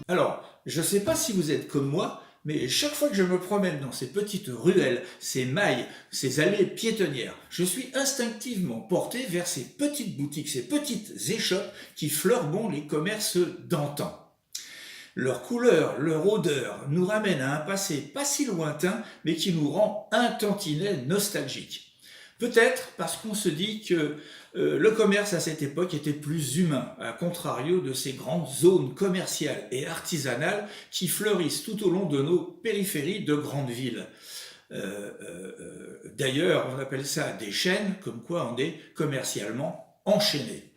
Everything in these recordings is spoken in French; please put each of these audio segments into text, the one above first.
Alors, je ne sais pas si vous êtes comme moi, mais chaque fois que je me promène dans ces petites ruelles, ces mailles, ces allées piétonnières, je suis instinctivement porté vers ces petites boutiques, ces petites échoppes qui fleurbont les commerces d'antan. Leur couleur, leur odeur nous ramènent à un passé pas si lointain, mais qui nous rend un tantinet nostalgique. Peut-être parce qu'on se dit que le commerce à cette époque était plus humain, à contrario de ces grandes zones commerciales et artisanales qui fleurissent tout au long de nos périphéries de grandes villes. D'ailleurs, on appelle ça des chaînes, comme quoi on est commercialement enchaîné.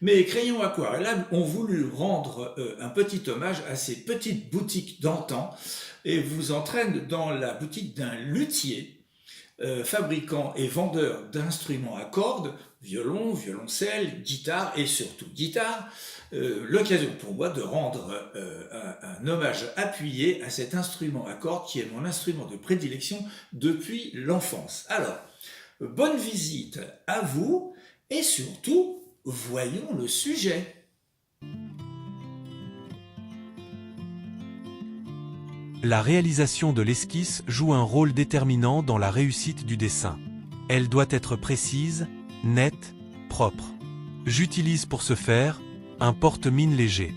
Mes crayons aquarelles ont voulu rendre un petit hommage à ces petites boutiques d'antan et vous entraînent dans la boutique d'un luthier, fabricant et vendeur d'instruments à cordes, violon, violoncelle, guitare et surtout guitare, l'occasion pour moi de rendre un hommage appuyé à cet instrument à cordes qui est mon instrument de prédilection depuis l'enfance. Alors, bonne visite à vous et surtout, voyons le sujet. La réalisation de l'esquisse joue un rôle déterminant dans la réussite du dessin. Elle doit être précise, nette, propre. J'utilise pour ce faire un porte-mine léger.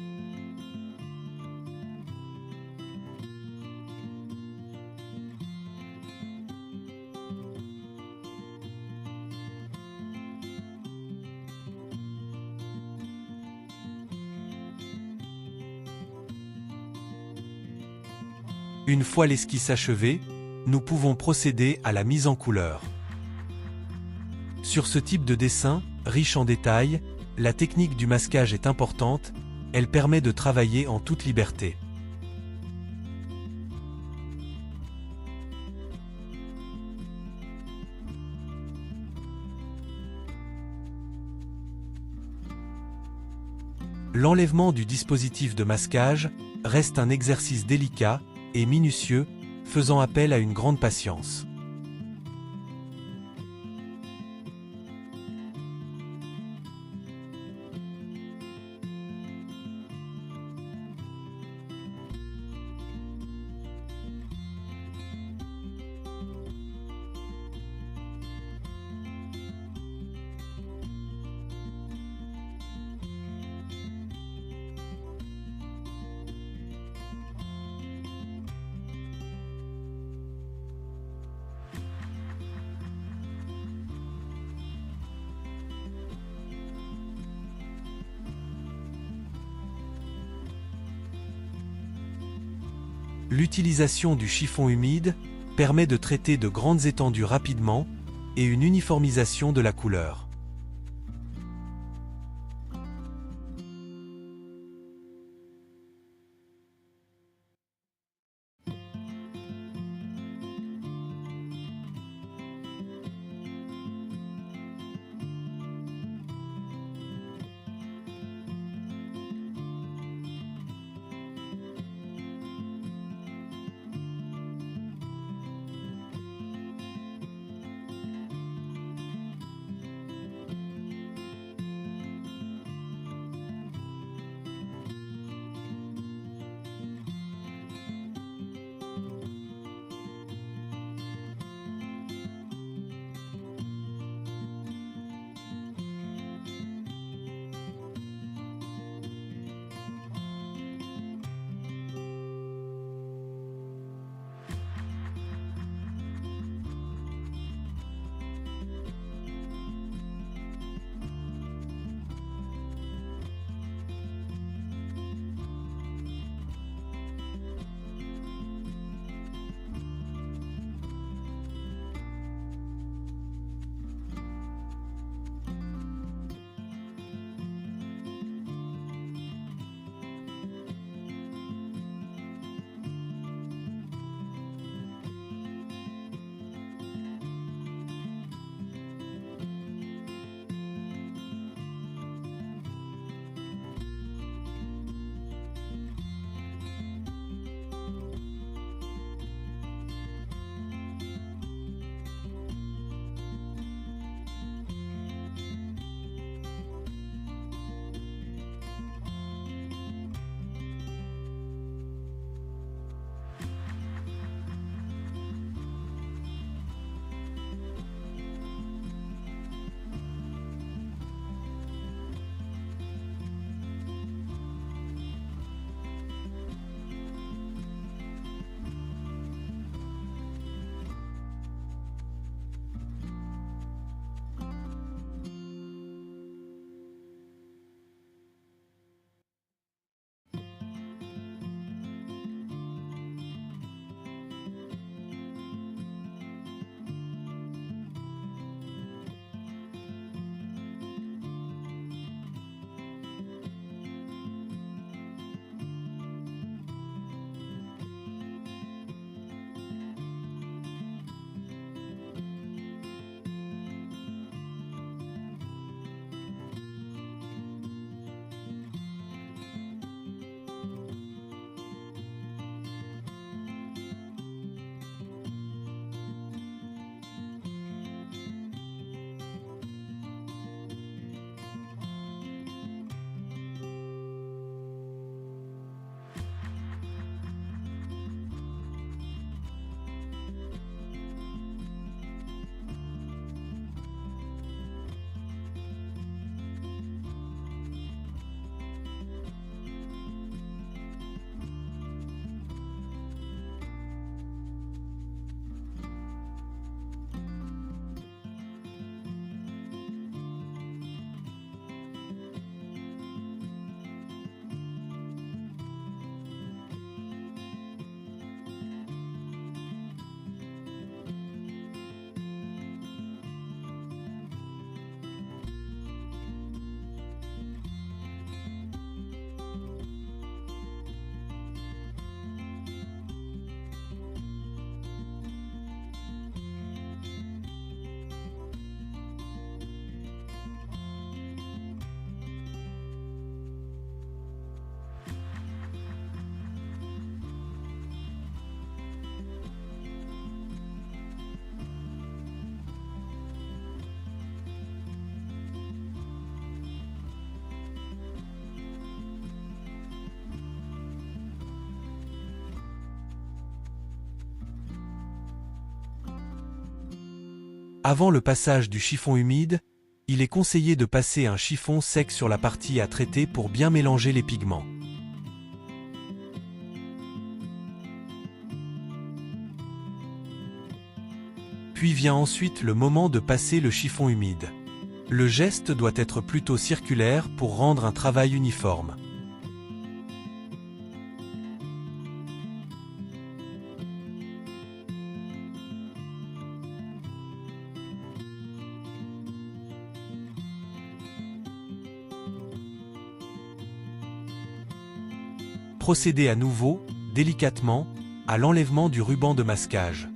Une fois l'esquisse achevée, nous pouvons procéder à la mise en couleur. Sur ce type de dessin, riche en détails, la technique du masquage est importante, elle permet de travailler en toute liberté. L'enlèvement du dispositif de masquage reste un exercice délicat et minutieux, faisant appel à une grande patience. L'utilisation du chiffon humide permet de traiter de grandes étendues rapidement et une uniformisation de la couleur. Avant le passage du chiffon humide, il est conseillé de passer un chiffon sec sur la partie à traiter pour bien mélanger les pigments. Puis vient ensuite le moment de passer le chiffon humide. Le geste doit être plutôt circulaire pour rendre un travail uniforme. Procédez à nouveau, délicatement, à l'enlèvement du ruban de masquage.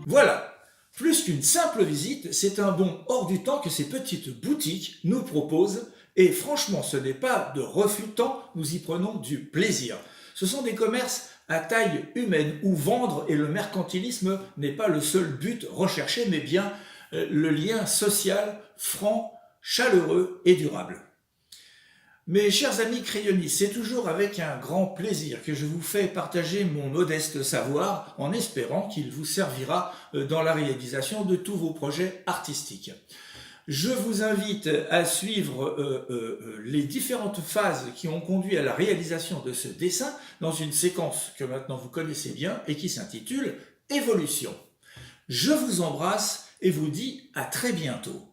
Voilà, plus qu'une simple visite, c'est un bond hors du temps que ces petites boutiques nous proposent et franchement ce n'est pas de refus tant nous y prenons du plaisir. Ce sont des commerces à taille humaine où vendre et le mercantilisme n'est pas le seul but recherché mais bien le lien social franc, chaleureux et durable. Mes chers amis crayonnistes, c'est toujours avec un grand plaisir que je vous fais partager mon modeste savoir en espérant qu'il vous servira dans la réalisation de tous vos projets artistiques. Je vous invite à suivre les différentes phases qui ont conduit à la réalisation de ce dessin dans une séquence que maintenant vous connaissez bien et qui s'intitule « Évolution ». Je vous embrasse et vous dis à très bientôt.